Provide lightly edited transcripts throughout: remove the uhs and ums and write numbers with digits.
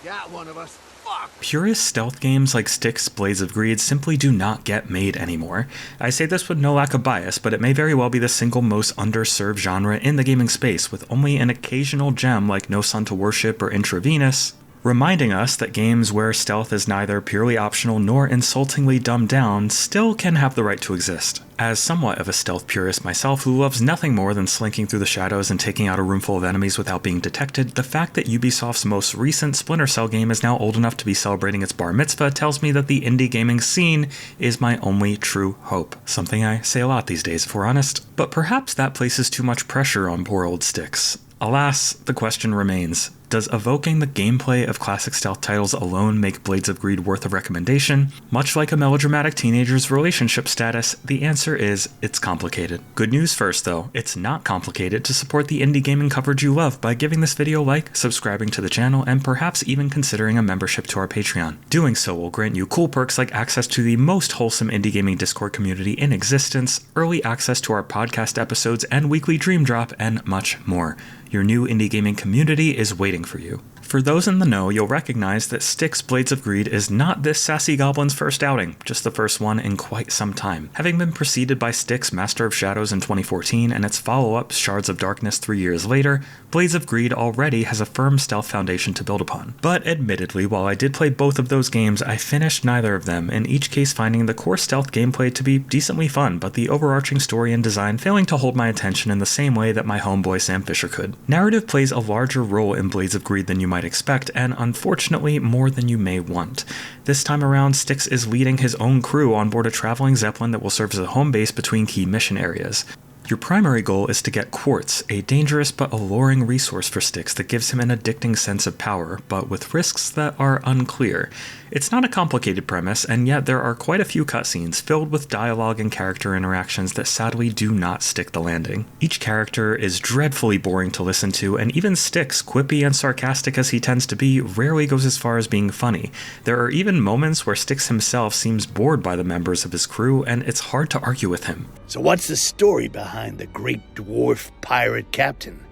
Got one of us. Fuck! Purist stealth games like Styx, Blades of Greed simply do not get made anymore. I say this with no lack of bias, but it may very well be the single most underserved genre in the gaming space, with only an occasional gem like No Sun to Worship or Intravenous, reminding us that games where stealth is neither purely optional nor insultingly dumbed down still can have the right to exist. As somewhat of a stealth purist myself who loves nothing more than slinking through the shadows and taking out a room full of enemies without being detected, the fact that Ubisoft's most recent Splinter Cell game is now old enough to be celebrating its bar mitzvah tells me that the indie gaming scene is my only true hope. Something I say a lot these days, if we're honest. But perhaps that places too much pressure on poor old Styx. Alas, the question remains. Does evoking the gameplay of classic stealth titles alone make Blades of Greed worth a recommendation? Much like a melodramatic teenager's relationship status, the answer is it's complicated. Good news first though, it's not complicated to support the indie gaming coverage you love by giving this video a like, subscribing to the channel, and perhaps even considering a membership to our Patreon. Doing so will grant you cool perks like access to the most wholesome indie gaming Discord community in existence, early access to our podcast episodes and weekly Dream Drop, and much more. Your new indie gaming community is waiting for you. For those in the know, you'll recognize that Styx Blades of Greed is not this sassy goblin's first outing, just the first one in quite some time. Having been preceded by Styx Master of Shadows in 2014 and its follow-up Shards of Darkness 3 years later, Blades of Greed already has a firm stealth foundation to build upon. But admittedly, while I did play both of those games, I finished neither of them, in each case finding the core stealth gameplay to be decently fun, but the overarching story and design failing to hold my attention in the same way that my homeboy Sam Fisher could. Narrative plays a larger role in Blades of Greed than you might expect, and unfortunately more than you may want. This time around, Styx is leading his own crew on board a traveling zeppelin that will serve as a home base between key mission areas. Your primary goal is to get quartz, a dangerous but alluring resource for Styx that gives him an addicting sense of power, but with risks that are unclear. It's not a complicated premise, and yet there are quite a few cutscenes filled with dialogue and character interactions that sadly do not stick the landing. Each character is dreadfully boring to listen to, and even Styx, quippy and sarcastic as he tends to be, rarely goes as far as being funny. There are even moments where Styx himself seems bored by the members of his crew, and it's hard to argue with him. So what's the story behind the great dwarf pirate captain?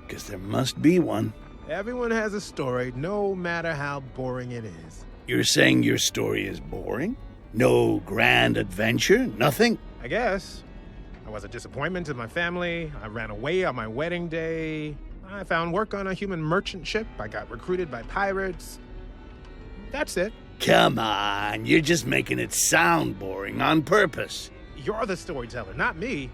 Because there must be one. Everyone has a story, no matter how boring it is. You're saying your story is boring? No grand adventure? Nothing? I guess. I was a disappointment to my family. I ran away on my wedding day. I found work on a human merchant ship. I got recruited by pirates. That's it. Come on, you're just making it sound boring on purpose. You're the storyteller, not me.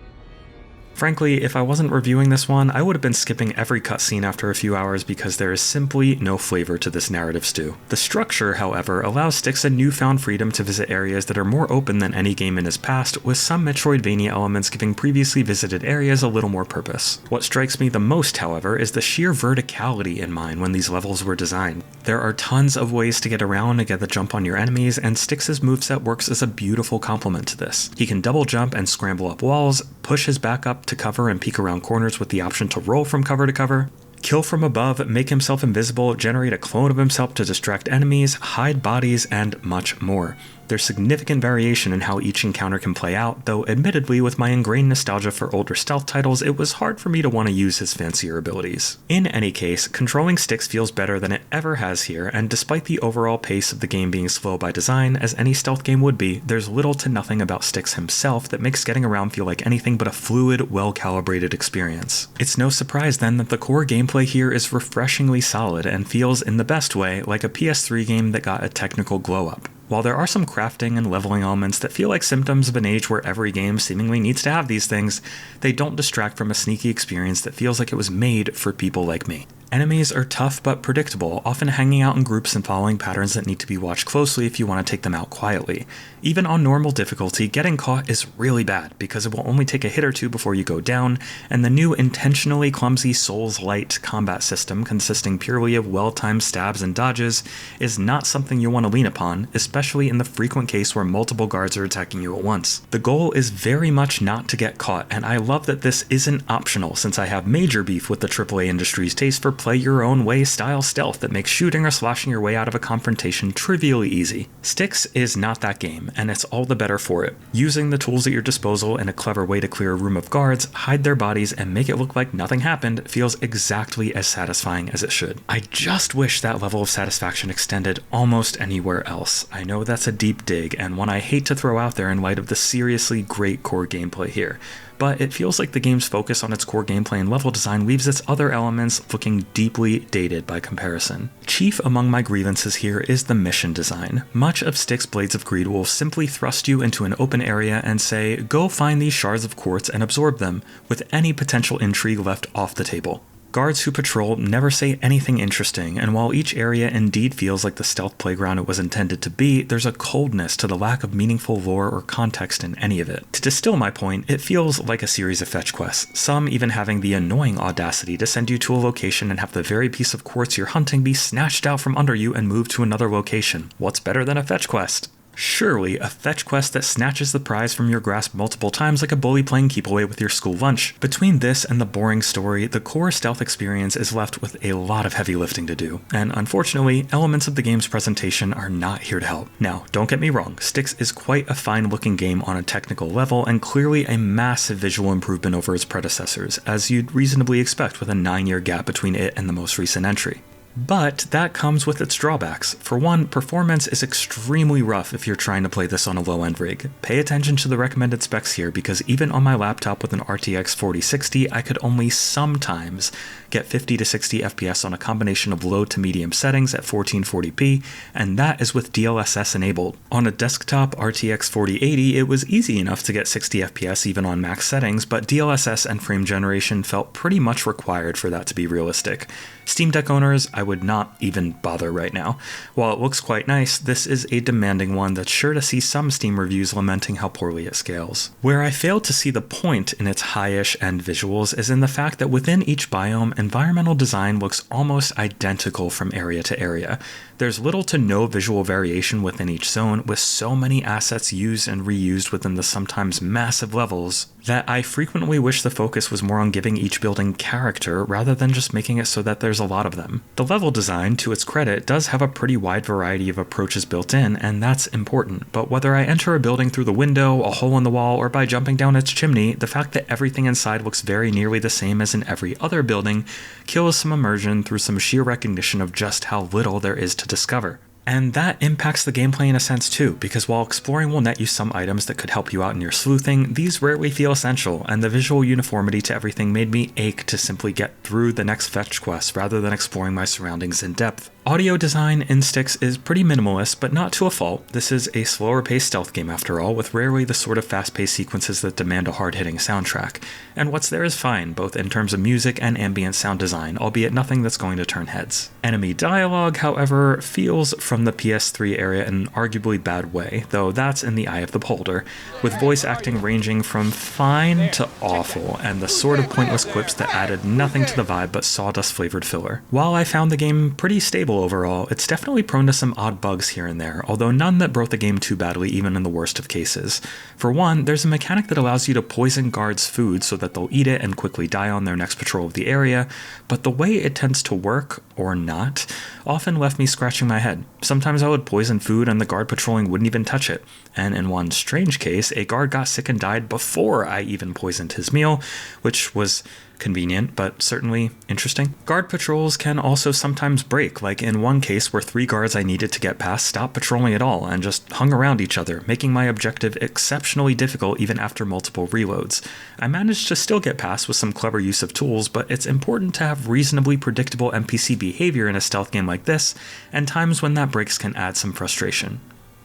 Frankly, if I wasn't reviewing this one, I would have been skipping every cutscene after a few hours because there is simply no flavor to this narrative stew. The structure, however, allows Styx a newfound freedom to visit areas that are more open than any game in his past, with some Metroidvania elements giving previously visited areas a little more purpose. What strikes me the most, however, is the sheer verticality in mind when these levels were designed. There are tons of ways to get around and get the jump on your enemies, and Styx's moveset works as a beautiful complement to this. He can double jump and scramble up walls, push his back up to cover and peek around corners with the option to roll from cover to cover, kill from above, make himself invisible, generate a clone of himself to distract enemies, hide bodies, and much more. There's significant variation in how each encounter can play out, though admittedly with my ingrained nostalgia for older stealth titles, it was hard for me to want to use his fancier abilities. In any case, controlling Styx feels better than it ever has here, and despite the overall pace of the game being slow by design, as any stealth game would be, there's little to nothing about Styx himself that makes getting around feel like anything but a fluid, well-calibrated experience. It's no surprise then that the core gameplay here is refreshingly solid and feels, in the best way, like a PS3 game that got a technical glow-up. While there are some crafting and leveling elements that feel like symptoms of an age where every game seemingly needs to have these things, they don't distract from a sneaky experience that feels like it was made for people like me. Enemies are tough but predictable, often hanging out in groups and following patterns that need to be watched closely if you want to take them out quietly. Even on normal difficulty, getting caught is really bad because it will only take a hit or two before you go down, and the new intentionally clumsy Souls-light combat system consisting purely of well-timed stabs and dodges is not something you want to lean upon, especially in the frequent case where multiple guards are attacking you at once. The goal is very much not to get caught, and I love that this isn't optional since I have major beef with the AAA industry's taste for play your own way style stealth that makes shooting or slashing your way out of a confrontation trivially easy. Styx is not that game, and it's all the better for it. Using the tools at your disposal in a clever way to clear a room of guards, hide their bodies, and make it look like nothing happened feels exactly as satisfying as it should. I just wish that level of satisfaction extended almost anywhere else. I know that's a deep dig, and one I hate to throw out there in light of the seriously great core gameplay here. But it feels like the game's focus on its core gameplay and level design leaves its other elements looking deeply dated by comparison. Chief among my grievances here is the mission design. Much of Styx Blades of Greed will simply thrust you into an open area and say, go find these shards of quartz and absorb them, with any potential intrigue left off the table. Guards who patrol never say anything interesting, and while each area indeed feels like the stealth playground it was intended to be, there's a coldness to the lack of meaningful lore or context in any of it. To distill my point, it feels like a series of fetch quests, some even having the annoying audacity to send you to a location and have the very piece of quartz you're hunting be snatched out from under you and moved to another location. What's better than a fetch quest? Surely, a fetch quest that snatches the prize from your grasp multiple times like a bully playing keep away with your school lunch. Between this and the boring story, the core stealth experience is left with a lot of heavy lifting to do, and unfortunately, elements of the game's presentation are not here to help. Now, don't get me wrong, Styx is quite a fine looking game on a technical level and clearly a massive visual improvement over its predecessors, as you'd reasonably expect with a 9-year gap between it and the most recent entry. But that comes with its drawbacks. For one, performance is extremely rough if you're trying to play this on a low-end rig. Pay attention to the recommended specs here, because even on my laptop with an RTX 4060, I could only sometimes get 50 to 60 FPS on a combination of low to medium settings at 1440p, and that is with DLSS enabled. On a desktop RTX 4080, it was easy enough to get 60 FPS even on max settings, but DLSS and frame generation felt pretty much required for that to be realistic. Steam Deck owners, I would not even bother right now. While it looks quite nice, this is a demanding one that's sure to see some Steam reviews lamenting how poorly it scales. Where I fail to see the point in its high-ish end visuals is in the fact that within each biome, environmental design looks almost identical from area to area. There's little to no visual variation within each zone, with so many assets used and reused within the sometimes massive levels that I frequently wish the focus was more on giving each building character rather than just making it so that there's a lot of them. The level design, to its credit, does have a pretty wide variety of approaches built in, and that's important, but whether I enter a building through the window, a hole in the wall, or by jumping down its chimney, the fact that everything inside looks very nearly the same as in every other building kills some immersion through some sheer recognition of just how little there is to discover. And that impacts the gameplay in a sense too, because while exploring will net you some items that could help you out in your sleuthing, these rarely feel essential, and the visual uniformity to everything made me ache to simply get through the next fetch quest rather than exploring my surroundings in depth. Audio design in Styx is pretty minimalist, but not to a fault. This is a slower paced stealth game after all, with rarely the sort of fast paced sequences that demand a hard hitting soundtrack. And what's there is fine, both in terms of music and ambient sound design, albeit nothing that's going to turn heads. Enemy dialogue, however, feels from the PS3 era in an arguably bad way, though that's in the eye of the beholder, with voice acting ranging from fine to awful, and the sort of pointless quips that added nothing to the vibe but sawdust flavored filler. While I found the game pretty stable overall, it's definitely prone to some odd bugs here and there, although none that broke the game too badly even in the worst of cases. For one, there's a mechanic that allows you to poison guards' food so that they'll eat it and quickly die on their next patrol of the area, but the way it tends to work, or not, often left me scratching my head. Sometimes I would poison food and the guard patrolling wouldn't even touch it, and in one strange case, a guard got sick and died before I even poisoned his meal, which was convenient, but certainly interesting. Guard patrols can also sometimes break, like in one case where 3 guards I needed to get past stopped patrolling at all and just hung around each other, making my objective exceptionally difficult even after multiple reloads. I managed to still get past with some clever use of tools, but it's important to have reasonably predictable NPC behavior in a stealth game like this, and times when that breaks can add some frustration.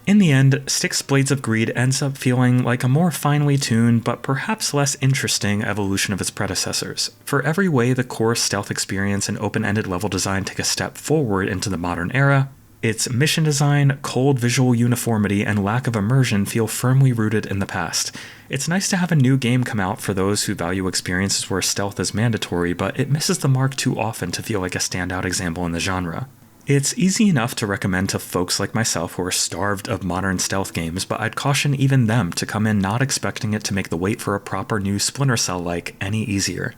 In the end, Styx Blades of Greed ends up feeling like a more finely tuned, but perhaps less interesting evolution of its predecessors. For every way the core stealth experience and open-ended level design take a step forward into the modern era, its mission design, cold visual uniformity, and lack of immersion feel firmly rooted in the past. It's nice to have a new game come out for those who value experiences where stealth is mandatory, but it misses the mark too often to feel like a standout example in the genre. It's easy enough to recommend to folks like myself who are starved of modern stealth games, but I'd caution even them to come in not expecting it to make the wait for a proper new Splinter Cell-like any easier.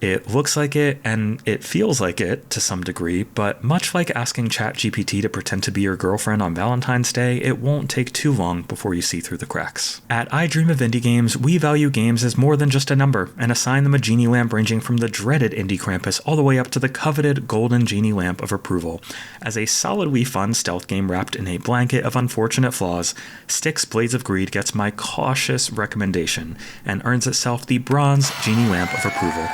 It looks like it and it feels like it to some degree, but much like asking ChatGPT to pretend to be your girlfriend on Valentine's Day, it won't take too long before you see through the cracks. At I Dream of Indie Games, we value games as more than just a number and assign them a genie lamp ranging from the dreaded Indie Krampus all the way up to the coveted golden genie lamp of approval. As a solidly fun stealth game wrapped in a blanket of unfortunate flaws, Styx Blades of Greed gets my cautious recommendation and earns itself the bronze genie lamp of approval.